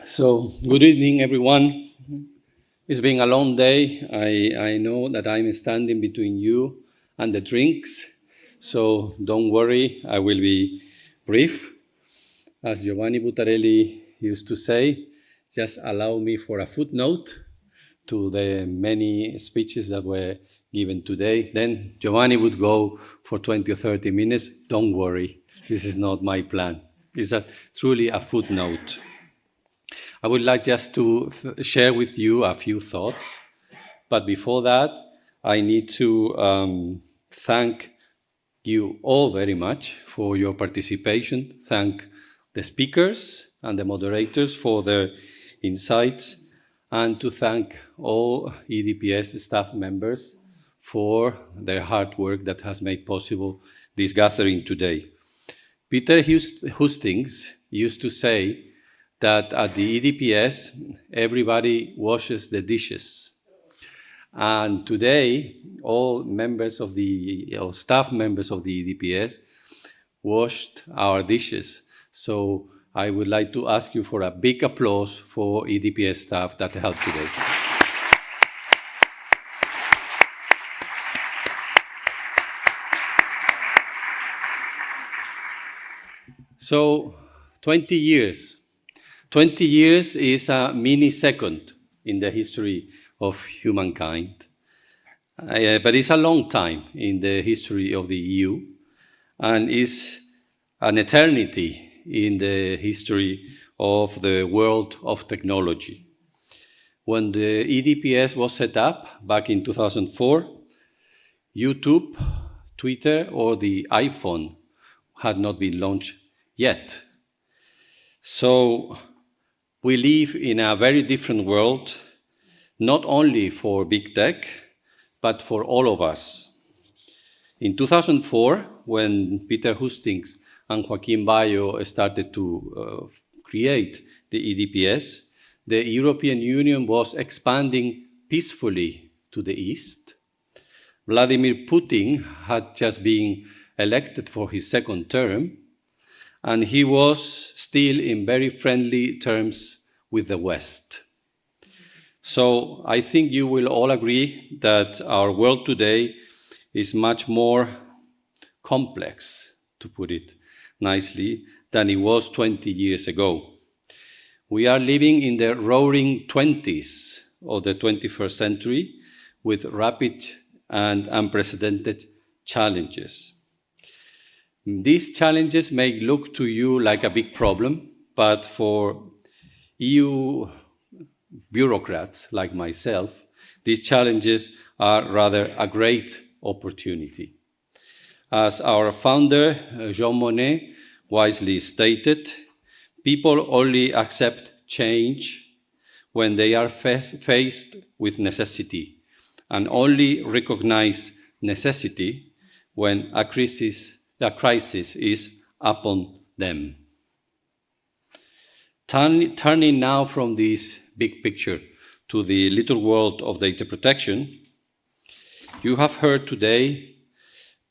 So, good evening, everyone. It's been a long day. I know that I'm standing between you and the drinks, so don't worry, I will be brief. As Giovanni Buttarelli used to say, just allow me for a footnote to the many speeches that were given today. Then Giovanni would go for 20 or 30 minutes. Don't worry, this is not my plan. It's truly a footnote. I would like just to share with you a few thoughts. But before that, I need to thank you all very much for your participation. Thank the speakers and the moderators for their insights, and to thank all EDPS staff members for their hard work that has made possible this gathering today. Peter Hustings used to say that at the EDPS, everybody washes the dishes. And today, all members of or staff members of the EDPS washed our dishes. So I would like to ask you for a big applause for EDPS staff that helped today. So 20 years. 20 years is a mini-second in the history of humankind. But it's a long time in the history of the EU, and is an eternity in the history of the world of technology. When the EDPS was set up back in 2004, YouTube, Twitter, or the iPhone had not been launched yet. So we live in a very different world, not only for big tech, but for all of us. In 2004, when Peter Hustings and Joaquim Bayo started to create the EDPS, the European Union was expanding peacefully to the east. Vladimir Putin had just been elected for his second term, and he was still in very friendly terms with the West. So I think you will all agree that our world today is much more complex, to put it nicely, than it was 20 years ago. We are living in the roaring 20s of the 21st century with rapid and unprecedented challenges. These challenges may look to you like a big problem, but for EU bureaucrats like myself, these challenges are rather a great opportunity. As our founder, Jean Monnet, wisely stated, people only accept change when they are faced with necessity, and only recognize necessity when a crisis is upon them. Turning now from this big picture to the little world of data protection, you have heard today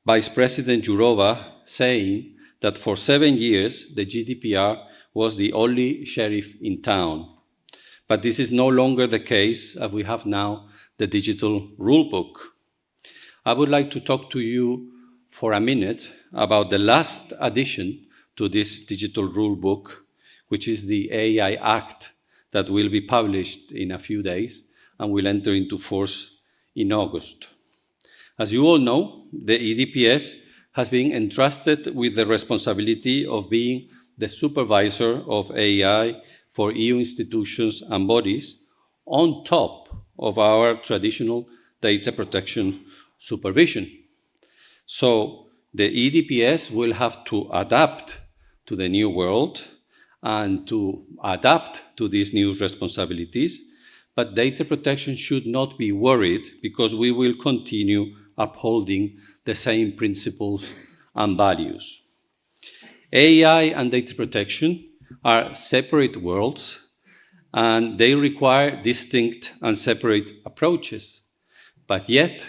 Vice President Jourova saying that for 7 years the GDPR was the only sheriff in town. But this is no longer the case, as we have now the digital rulebook. I would like to talk to you for a minute about the last addition to this digital rulebook, which is the AI Act that will be published in a few days and will enter into force in August. As you all know, the EDPS has been entrusted with the responsibility of being the supervisor of AI for EU institutions and bodies on top of our traditional data protection supervision. So the EDPS will have to adapt to the new world and to adapt to these new responsibilities, but data protection should not be worried because we will continue upholding the same principles and values. AI and data protection are separate worlds, and they require distinct and separate approaches, but yet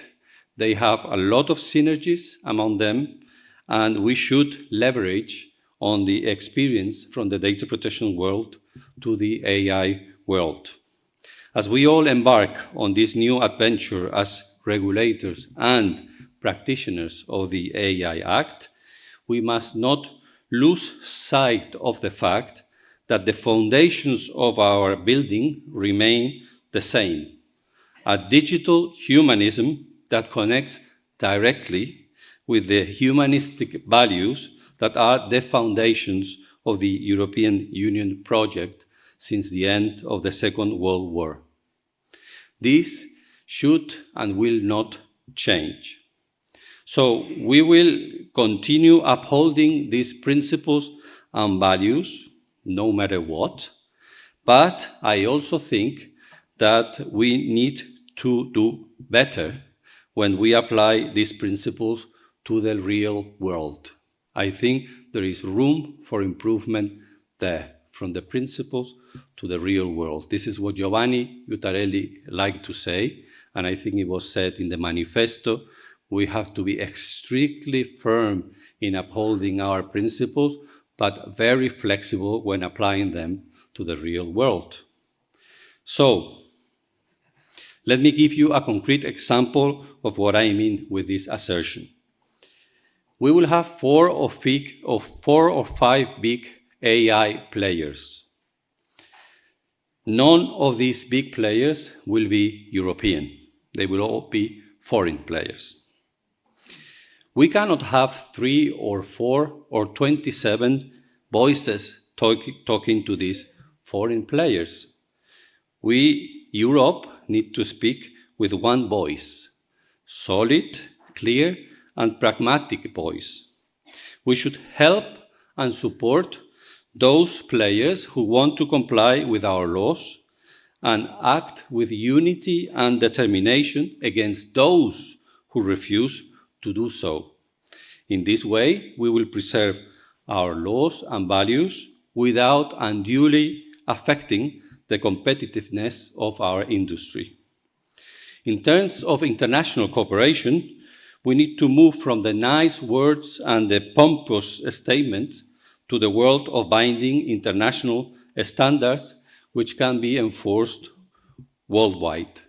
they have a lot of synergies among them, and we should leverage on the experience from the data protection world to the AI world. As we all embark on this new adventure as regulators and practitioners of the AI Act, we must not lose sight of the fact that the foundations of our building remain the same: a digital humanism that connects directly with the humanistic values that are the foundations of the European Union project since the end of the Second World War. This should and will not change. So we will continue upholding these principles and values no matter what, but I also think that we need to do better when we apply these principles to the real world. I think there is room for improvement there, from the principles to the real world. This is what Giovanni Buttarelli liked to say, and I think it was said in the manifesto. We have to be extremely firm in upholding our principles, but very flexible when applying them to the real world. So, let me give you a concrete example of what I mean with this assertion. We will have four or five big AI players. None of these big players will be European. They will all be foreign players. We cannot have 3 or 4 or 27 voices talking to these foreign players. We, Europe, need to speak with one voice, solid, clear, and pragmatic voice. We should help and support those players who want to comply with our laws and act with unity and determination against those who refuse to do so. In this way, we will preserve our laws and values without unduly affecting the competitiveness of our industry. In terms of international cooperation, we need to move from the nice words and the pompous statements to the world of binding international standards which can be enforced worldwide.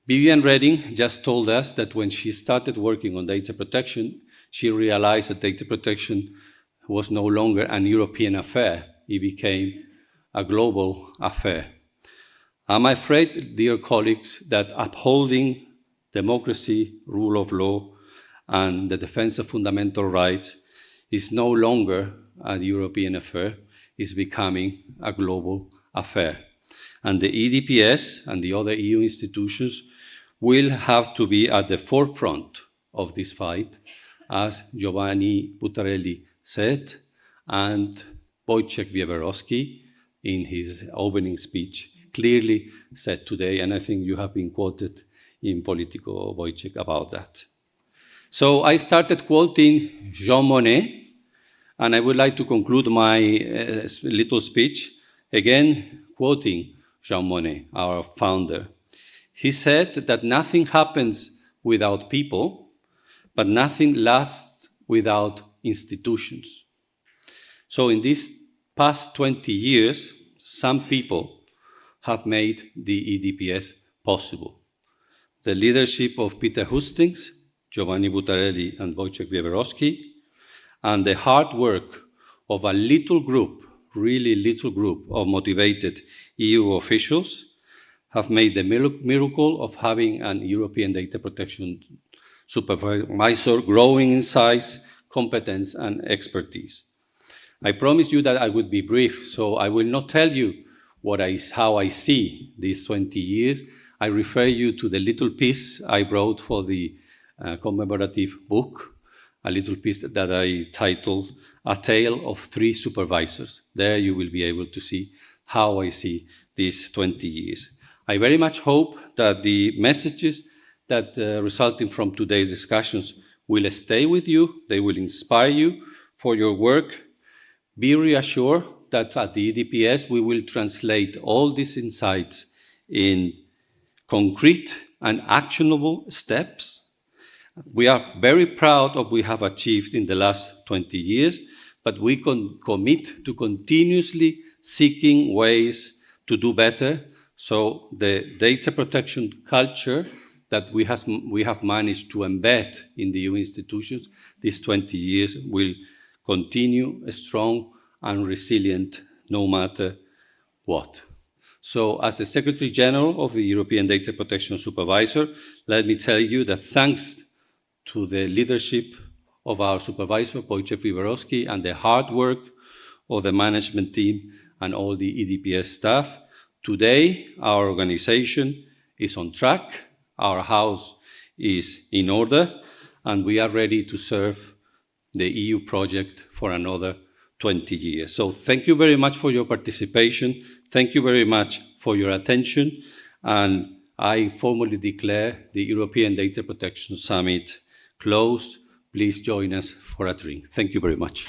Viviane Reding just told us that when she started working on data protection, she realized that data protection was no longer an European affair. It became a global affair. I'm afraid, dear colleagues, that upholding democracy, rule of law, and the defense of fundamental rights is no longer a European affair, it's becoming a global affair. And the EDPS and the other EU institutions will have to be at the forefront of this fight, as Giovanni Buttarelli said, and Wojciech Wiewerowski in his opening speech clearly said today, and I think you have been quoted in Politico, Wojciech, about that. So I started quoting Jean Monnet, and I would like to conclude my little speech again quoting Jean Monnet, our founder. He said that nothing happens without people, but nothing lasts without institutions. So in these past 20 years, some people have made the EDPS possible. The leadership of Peter Hustings, Giovanni Buttarelli, and Wojciech Wiewerowski, and the hard work of a little group, really little group of motivated EU officials have made the miracle of having an European data protection supervisor growing in size, competence, and expertise. I promised you that I would be brief, so I will not tell you how I see these 20 years. I refer you to the little piece I wrote for the commemorative book, a little piece that I titled A Tale of Three Supervisors. There you will be able to see how I see these 20 years. I very much hope that the messages that resulting from today's discussions will stay with you, they will inspire you for your work. Be reassured that at the EDPS we will translate all these insights in concrete and actionable steps. We are very proud of what we have achieved in the last 20 years, but we can commit to continuously seeking ways to do better. So the data protection culture that we have managed to embed in the EU institutions these 20 years will continue strong and resilient no matter what. So as the Secretary General of the European Data Protection Supervisor, let me tell you that thanks to the leadership of our supervisor, Wojciech Wieborowski, and the hard work of the management team and all the EDPS staff, today our organization is on track, our house is in order, and we are ready to serve the EU project for another 20 years. So thank you very much for your participation. Thank you very much for your attention. And I formally declare the European Data Protection Summit closed. Please join us for a drink. Thank you very much.